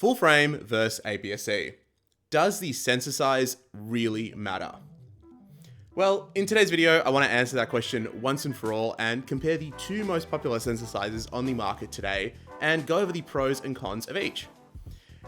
Full frame versus APS-C. Does the sensor size really matter? Well, in today's video, I want to answer that question once and for all and compare the two most popular sensor sizes on the market today and go over the pros and cons of each.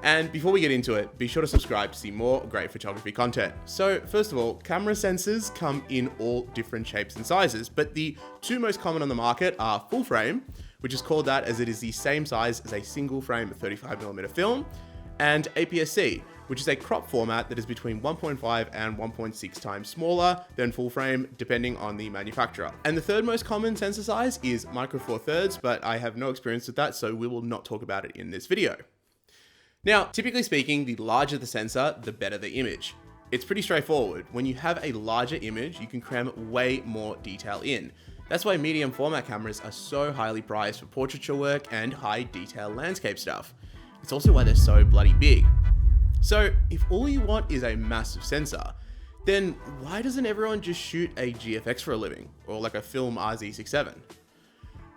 And before we get into it, be sure to subscribe to see more great photography content. So first of all, camera sensors come in all different shapes and sizes, but the two most common on the market are full frame, which is called that as it is the same size as a single frame 35mm film, and APS-C, which is a crop format that is between 1.5 and 1.6 times smaller than full frame, depending on the manufacturer. And the third most common sensor size is micro four thirds, but I have no experience with that, so we will not talk about it in this video. Now, typically speaking, the larger the sensor, the better the image. It's pretty straightforward. When you have a larger image, you can cram way more detail in. That's why medium format cameras are so highly prized for portraiture work and high detail landscape stuff. It's also why they're so bloody big. So if all you want is a massive sensor, then why doesn't everyone just shoot a GFX for a living? Or like a film RZ67?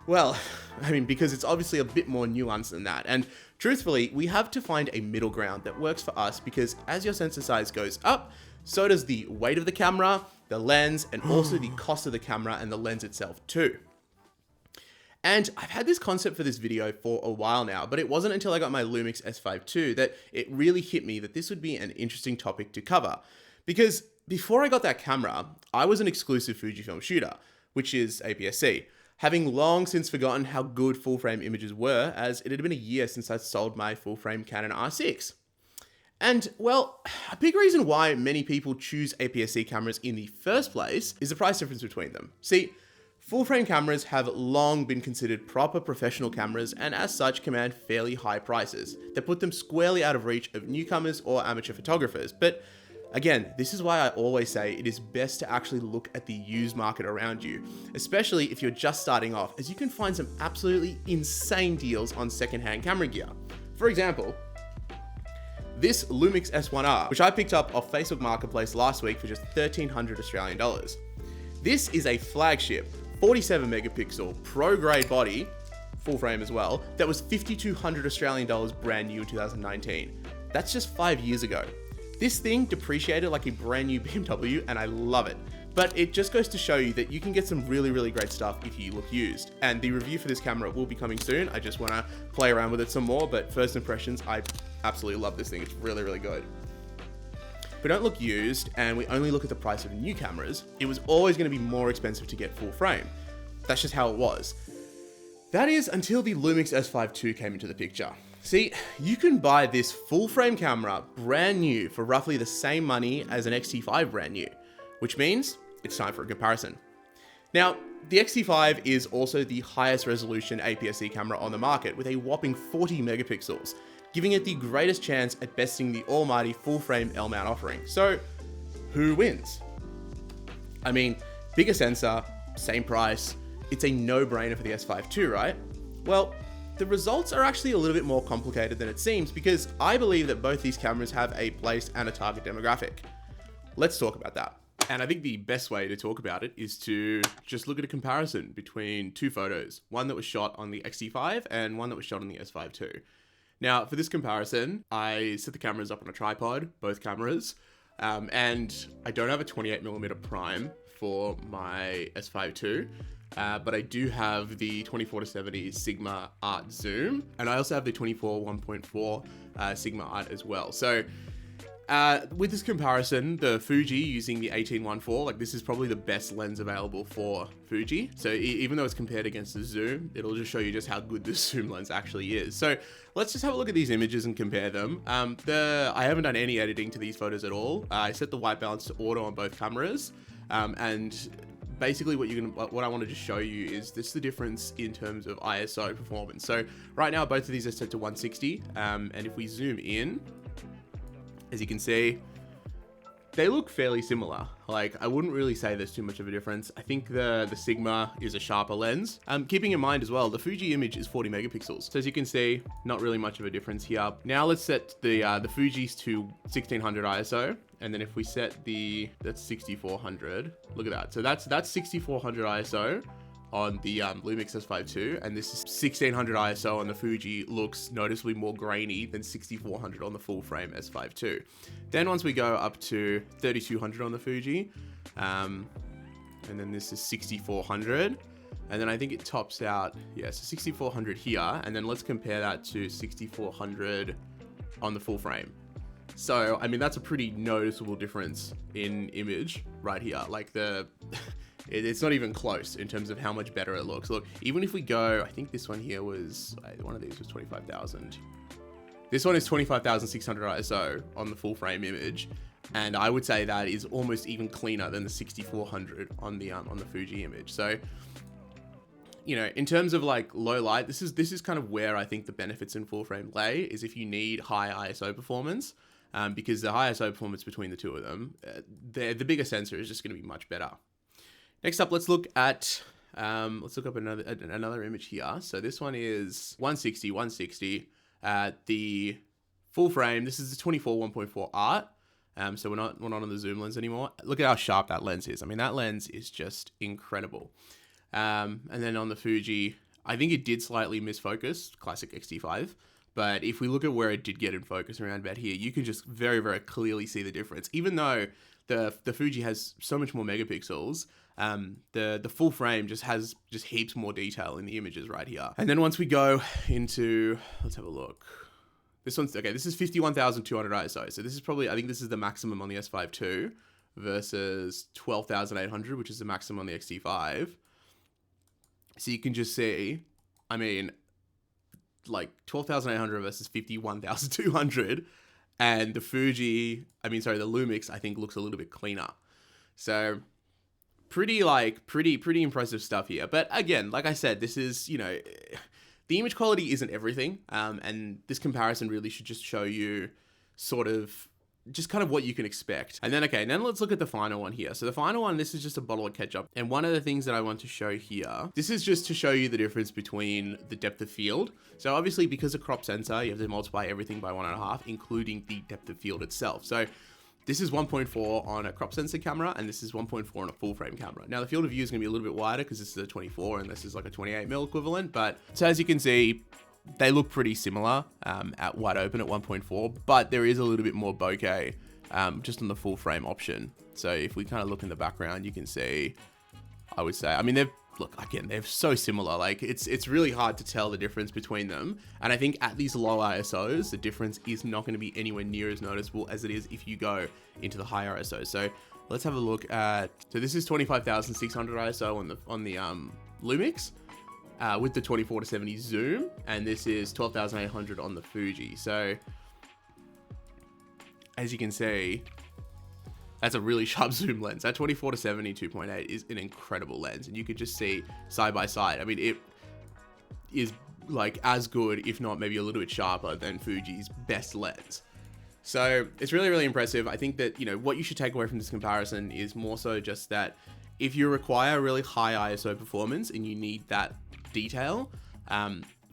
Well, I mean, because it's obviously a bit more nuanced than that. And truthfully, we have to find a middle ground that works for us because as your sensor size goes up, so does the weight of the camera, the lens, and also the cost of the camera and the lens itself too. And I've had this concept for this video for a while now, but it wasn't until I got my Lumix S5 II that it really hit me that this would be an interesting topic to cover. Because before I got that camera, I was an exclusive Fujifilm shooter, which is APS-C, having long since forgotten how good full frame images were, as it had been a year since I sold my full frame Canon R6. And well, a big reason why many people choose APS-C cameras in the first place is the price difference between them. See, full frame cameras have long been considered proper professional cameras and as such command fairly high prices that put them squarely out of reach of newcomers or amateur photographers. But again, this is why I always say it is best to actually look at the used market around you, especially if you're just starting off, as you can find some absolutely insane deals on secondhand camera gear. For example, this Lumix S1R, which I picked up off Facebook Marketplace last week for just 1,300 Australian dollars. This is a flagship 47 megapixel pro grade body, full frame as well, that was 5,200 Australian dollars brand new in 2019. That's just 5 years ago. This thing depreciated like a brand new BMW and I love it. But it just goes to show you that you can get some really great stuff if you look used. And the review for this camera will be coming soon. I just want to play around with it some more, but first impressions, I absolutely love this thing. It's really good. If we don't look used and we only look at the price of new cameras, it was always going to be more expensive to get full frame. That's just how it was. That is until the Lumix S5 II came into the picture. See, you can buy this full frame camera brand new for roughly the same money as an X-T5 brand new, which means it's time for a comparison. Now, the X-T5 is also the highest resolution APS-C camera on the market with a whopping 40 megapixels, giving it the greatest chance at besting the almighty full frame L-mount offering. So, who wins? I mean, bigger sensor, same price, it's a no-brainer for the S5 II, right? Well, the results are actually a little bit more complicated than it seems because I believe that both these cameras have a place and a target demographic. Let's talk about that. And I think the best way to talk about it is to just look at a comparison between two photos, one that was shot on the X-T5 and one that was shot on the S5 II. Now, for this comparison, I set the cameras up on a tripod, both cameras, and I don't have a 28mm prime for my S5 II. But I do have the 24-70 Sigma Art Zoom, and I also have the 24-1.4 Sigma Art as well. So with this comparison, the Fuji using the 18-1.4, like this is probably the best lens available for Fuji. So even though it's compared against the Zoom, it'll just show you just how good the Zoom lens actually is. So let's just have a look at these images and compare them. I haven't done any editing to these photos at all. I set the white balance to auto on both cameras, and basically what I want to just show you is this the difference in terms of ISO performance. So right now both of these are set to 160, and if we zoom in, as you can see, they look fairly similar. Like, I wouldn't really say there's too much of a difference. I think the Sigma is a sharper lens. Keeping in mind as well, the Fuji image is 40 megapixels. So as you can see, not really much of a difference here. Now let's set the Fuji's to 1600 ISO. And then if we set that's 6400, look at that. So that's 6400 ISO on the Lumix S5 II, and this is 1600 ISO on the Fuji, looks noticeably more grainy than 6400 on the Fullframe S5 II. Then once we go up to 3200 on the Fuji, and then this is 6400, and then I think it tops out, yeah, so 6400 here, and then let's compare that to 6400 on the Fullframe. So, I mean, that's a pretty noticeable difference in image right here. Like it's not even close in terms of how much better it looks. Look, even if we go, I think this one here was, one of these was 25,000. This one is 25,600 ISO on the Fullframe image. And I would say that is almost even cleaner than the 6400 on the Fuji image. So, you know, in terms of like low light, this is kind of where I think the benefits in Fullframe lay, is if you need high ISO performance. Because the high ISO performance between the two of them, the bigger sensor is just going to be much better. Next up, let's look up another image here. So this one is 160. The Fullframe, this is the 24 1.4 art. So we're not on the zoom lens anymore. Look at how sharp that lens is. I mean, that lens is just incredible. And then on the Fuji, I think it did slightly misfocus, classic X-T5. But if we look at where it did get in focus around about here, you can just very, very clearly see the difference. Even though the Fuji has so much more megapixels, the Fullframe just has heaps more detail in the images right here. And then once we go into, let's have a look. This one's, okay, this is 51,200 ISO. So this is probably, I think this is the maximum on the S5 II versus 12,800, which is the maximum on the X-T5. So you can just see, I mean, like 12,800 versus 51,200, and the Lumix, I think, looks a little bit cleaner. So pretty impressive stuff here. But again, like I said, this is, you know, the image quality isn't everything. And this comparison really should just show you sort of just kind of what you can expect. And then let's look at the final one here. So the final one, this is just a bottle of ketchup. And one of the things that I want to show here, this is just to show you the difference between the depth of field. So obviously, because of crop sensor, you have to multiply everything by 1.5, including the depth of field itself. So this is 1.4 on a crop sensor camera, and this is 1.4 on a full frame camera. Now the field of view is going to be a little bit wider because this is a 24 and this is like a 28mm equivalent. But so as you can see, they look pretty similar at wide open at 1.4, but there is a little bit more bokeh just on the full frame option. So if we kind of look in the background, you can see, I would say, I mean, they're so similar. Like it's really hard to tell the difference between them. And I think at these low ISOs, the difference is not going to be anywhere near as noticeable as it is if you go into the higher ISOs. So let's have a look at, so this is 25,600 ISO on the Lumix. With the 24-70 zoom, and this is 12,800 on the Fuji. So as you can see, that's a really sharp zoom lens. That 24-70 2.8 is an incredible lens, and you could just see side by side. I mean, it is like as good, if not maybe a little bit sharper than Fuji's best lens. So it's really, really impressive. I think that, you know, what you should take away from this comparison is more so just that if you require really high ISO performance and you need that detail,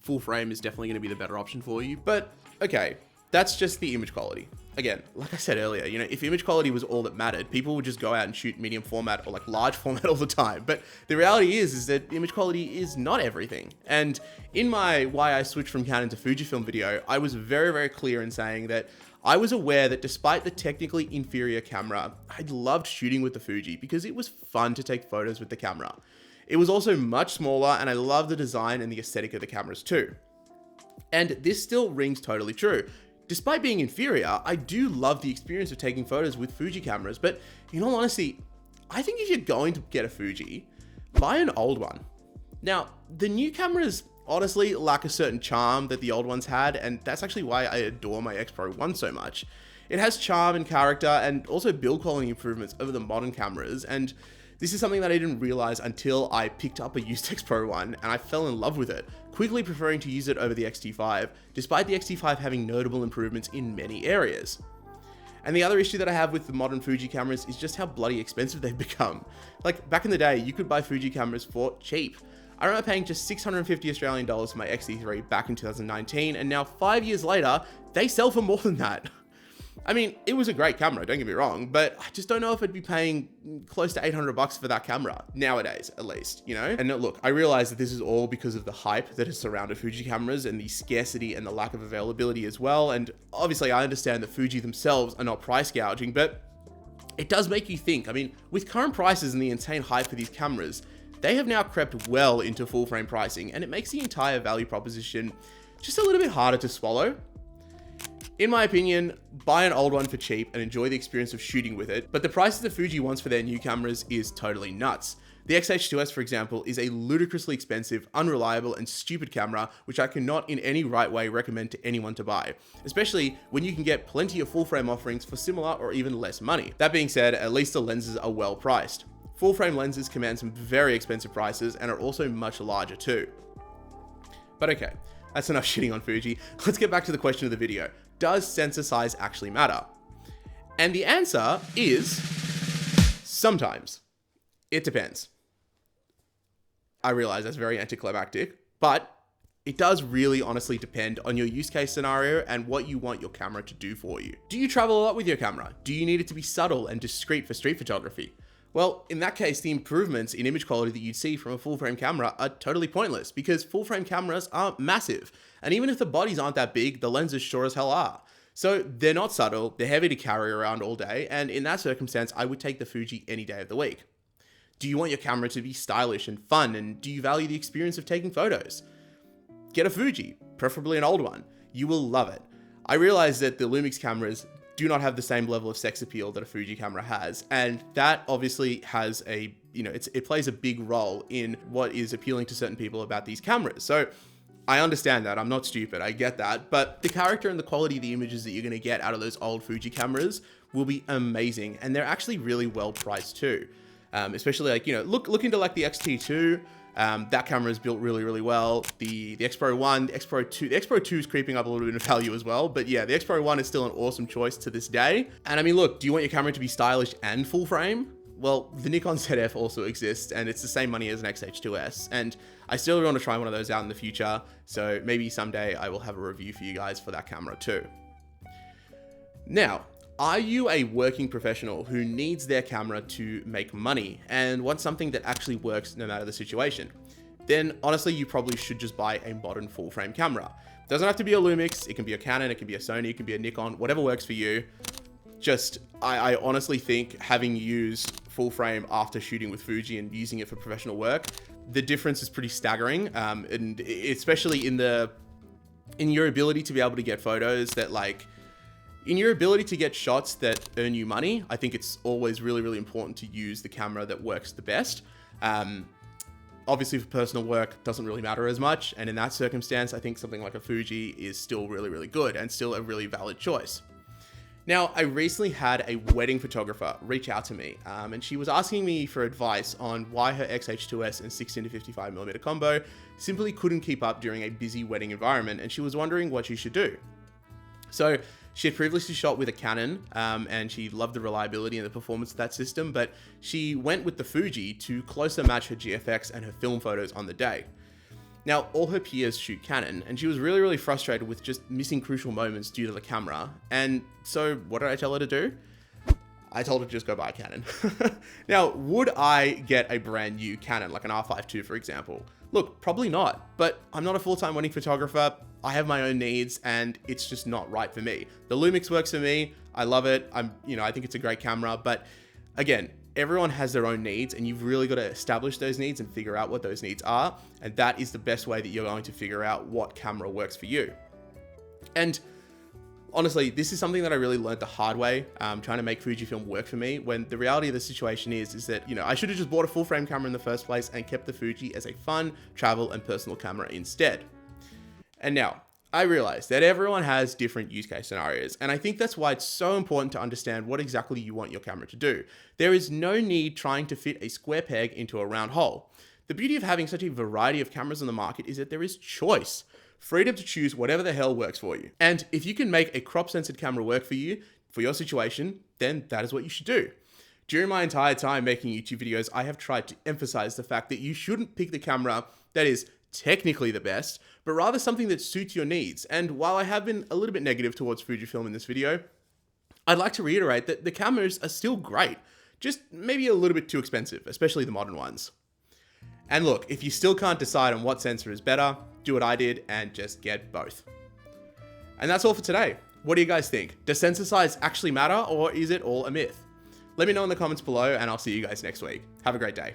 full frame is definitely going to be the better option for you. But okay, that's just the image quality. Again, like I said earlier, you know, if image quality was all that mattered, people would just go out and shoot medium format or like large format all the time. But the reality is that image quality is not everything. And in my why I switched from Canon to Fujifilm video, I was very, very clear in saying that I was aware that despite the technically inferior camera, I loved shooting with the Fuji because it was fun to take photos with the camera. It was also much smaller, and I love the design and the aesthetic of the cameras too. And this still rings totally true. Despite being inferior, I do love the experience of taking photos with Fuji cameras, but in all honesty, I think if you're going to get a Fuji, buy an old one. Now, the new cameras honestly lack a certain charm that the old ones had, and that's actually why I adore my X Pro 1 so much. It has charm and character and also build quality improvements over the modern cameras, and this is something that I didn't realize until I picked up a used X Pro 1 and I fell in love with it, quickly preferring to use it over the X-T5, despite the X-T5 having notable improvements in many areas. And the other issue that I have with the modern Fuji cameras is just how bloody expensive they've become. Like back in the day, you could buy Fuji cameras for cheap. I remember paying just 650 Australian dollars for my X-T3 back in 2019, and now 5 years later, they sell for more than that. I mean, it was a great camera, don't get me wrong, but I just don't know if I'd be paying close to 800 bucks for that camera, nowadays, at least, you know? And look, I realize that this is all because of the hype that has surrounded Fuji cameras and the scarcity and the lack of availability as well. And obviously I understand that Fuji themselves are not price gouging, but it does make you think. I mean, with current prices and the insane hype for these cameras, they have now crept well into full frame pricing, and it makes the entire value proposition just a little bit harder to swallow. In my opinion, buy an old one for cheap and enjoy the experience of shooting with it, but the prices that Fuji wants for their new cameras is totally nuts. The X-H2S, for example, is a ludicrously expensive, unreliable, and stupid camera, which I cannot in any right way recommend to anyone to buy, especially when you can get plenty of full-frame offerings for similar or even less money. That being said, at least the lenses are well priced. Full-frame lenses command some very expensive prices and are also much larger too. But okay, that's enough shitting on Fuji. Let's get back to the question of the video. Does sensor size actually matter? And the answer is sometimes. It depends. I realize that's very anticlimactic, but it does really honestly depend on your use case scenario and what you want your camera to do for you. Do you travel a lot with your camera? Do you need it to be subtle and discreet for street photography? Well, in that case, the improvements in image quality that you'd see from a full frame camera are totally pointless because full frame cameras are massive. And even if the bodies aren't that big, the lenses sure as hell are. So they're not subtle, they're heavy to carry around all day. And in that circumstance, I would take the Fuji any day of the week. Do you want your camera to be stylish and fun? And do you value the experience of taking photos? Get a Fuji, preferably an old one. You will love it. I realize that the Lumix cameras do not have the same level of sex appeal that a Fuji camera has. And that obviously has a, it plays a big role in what is appealing to certain people about these cameras. So I understand that, I'm not stupid, I get that. But the character and the quality of the images that you're gonna get out of those old Fuji cameras will be amazing. And they're actually really well priced too. Especially like, look into like the X-T2. That camera is built really, really well. The X Pro 1, the X Pro 2, the X Pro 2 is creeping up a little bit in value as well. But yeah, the X Pro 1 is still an awesome choice to this day. And I mean, look, do you want your camera to be stylish and full frame? Well, the Nikon ZF also exists and it's the same money as an X-H2S. And I still want to try one of those out in the future. So maybe someday I will have a review for you guys for that camera too. Now, are you a working professional who needs their camera to make money and wants something that actually works no matter the situation? Then honestly, you probably should just buy a modern full frame camera. It doesn't have to be a Lumix, it can be a Canon, it can be a Sony, it can be a Nikon, whatever works for you. I honestly think having used full frame after shooting with Fuji and using it for professional work, the difference is pretty staggering. And especially in your ability to be able to get photos that in your ability to get shots that earn you money, I think it's always really, really important to use the camera that works the best. Obviously for personal work, doesn't really matter as much. And in that circumstance, I think something like a Fuji is still really, really good and still a really valid choice. Now, I recently had a wedding photographer reach out to me, and she was asking me for advice on why her X-H2S and 16-55mm combo simply couldn't keep up during a busy wedding environment, and she was wondering what she should do. So she had previously shot with a Canon, and she loved the reliability and the performance of that system, but she went with the Fuji to closer match her GFX and her film photos on the day. Now, all her peers shoot Canon, and she was really, really frustrated with just missing crucial moments due to the camera. And so what did I tell her to do? I told her to just go buy a Canon. Now, would I get a brand new Canon, like an R5 II, for example? Look, probably not, but I'm not a full-time wedding photographer. I have my own needs, and it's just not right for me. The Lumix works for me. I love it. I think it's a great camera, but again, everyone has their own needs, and you've really got to establish those needs and figure out what those needs are. And that is the best way that you're going to figure out what camera works for you. And honestly, this is something that I really learned the hard way, trying to make Fujifilm work for me, when the reality of the situation is that, I should have just bought a full frame camera in the first place and kept the Fuji as a fun, travel, and personal camera instead. And now, I realize that everyone has different use case scenarios, and I think that's why it's so important to understand what exactly you want your camera to do. There is no need trying to fit a square peg into a round hole. The beauty of having such a variety of cameras on the market is that there is choice. Freedom to choose whatever the hell works for you. And if you can make a crop censored camera work for you, for your situation, then that is what you should do. During my entire time making YouTube videos, I have tried to emphasize the fact that you shouldn't pick the camera that is technically the best, but rather something that suits your needs. And while I have been a little bit negative towards Fujifilm in this video, I'd like to reiterate that the cameras are still great, just maybe a little bit too expensive, especially the modern ones. And look, if you still can't decide on what sensor is better, do what I did and just get both. And that's all for today. What do you guys think? Does sensor size actually matter, or is it all a myth? Let me know in the comments below, and I'll see you guys next week. Have a great day.